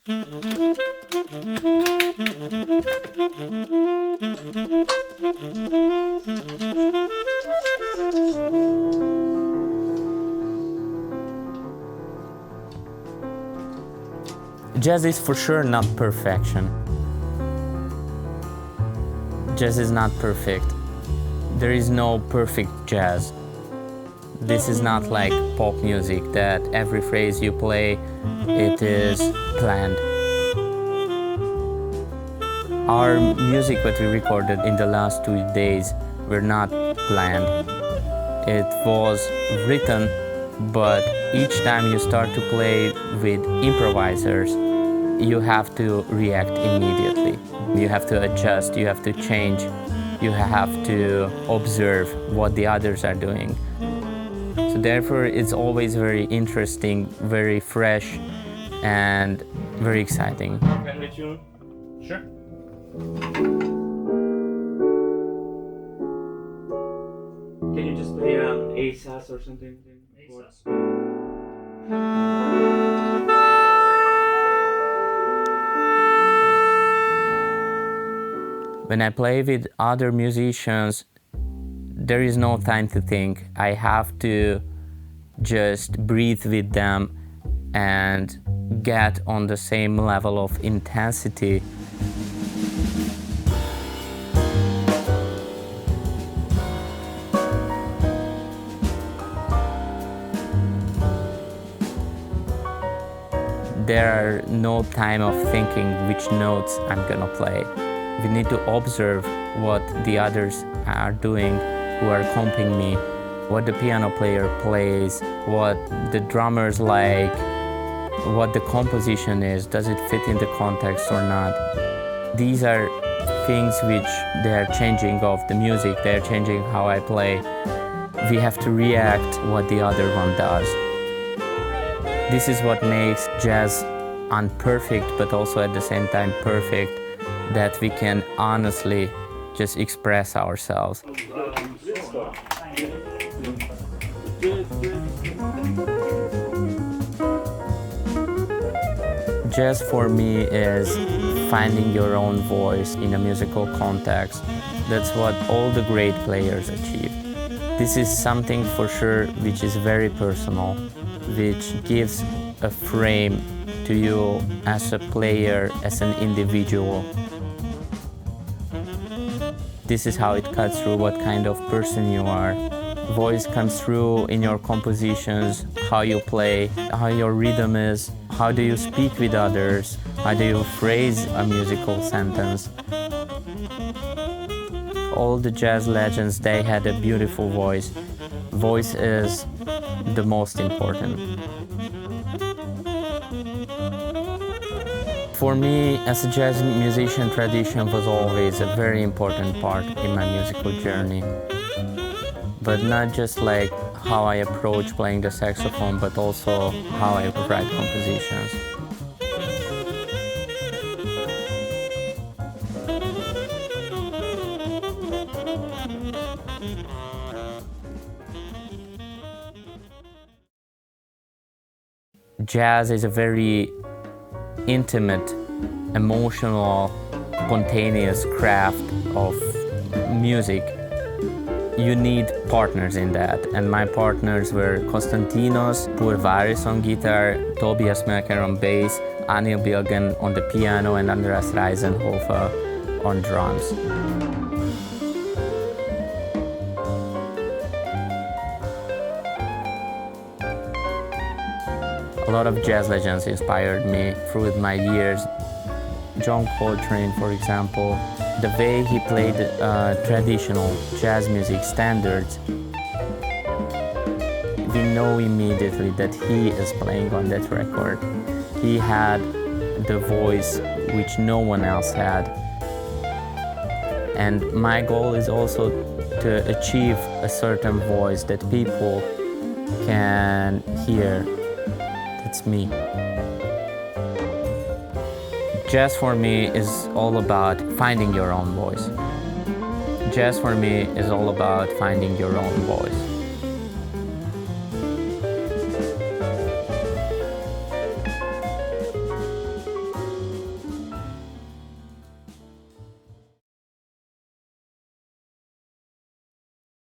Jazz is for sure not perfection. Jazz is not perfect. There is no perfect jazz. This is not like pop music that every phrase you play, it is planned. Our music that we recorded in the last 2 days were not planned. It was written, but each time you start to play with improvisers, you have to react immediately. You have to adjust, you have to change, you have to observe what the others are doing. So therefore, it's always very interesting, very fresh, and very exciting. Can we tune? Sure. Can you just play A sus or something? A sus. When I play with other musicians, there is no time to think. I have to just breathe with them and get on the same level of intensity. There are no time of thinking which notes I'm gonna play. We need to observe what the others are doing who are accompanying me, what the piano player plays, what the drummers like, what the composition is, does it fit in the context or not. These are things which they are changing of the music, they are changing how I play. We have to react what the other one does. This is what makes jazz unperfect, but also at the same time perfect, that we can honestly just express ourselves. Jazz for me is finding your own voice in a musical context. That's what all the great players achieve. This is something for sure which is very personal, which gives a frame to you as a player, as an individual. This is how it cuts through what kind of person you are. Voice comes through in your compositions, how you play, how your rhythm is, how do you speak with others, how do you phrase a musical sentence. All the jazz legends, they had a beautiful voice. Voice is the most important. For me, as a jazz musician, tradition was always a very important part in my musical journey. But not just like how I approach playing the saxophone, but also how I write compositions. Jazz is a very intimate, emotional, spontaneous craft of music. You need partners in that, and my partners were Konstantinos Purvaris on guitar, Tobias Melker on bass, Anil Bilgen on the piano, and Andreas Reisenhofer on drums. A lot of jazz legends inspired me through my years. John Coltrane, for example, the way he played traditional jazz music standards, we know immediately that he is playing on that record. He had the voice which no one else had. And my goal is also to achieve a certain voice that people can hear. That's me. Jazz for me is all about finding your own voice. Jazz for me is all about finding your own voice.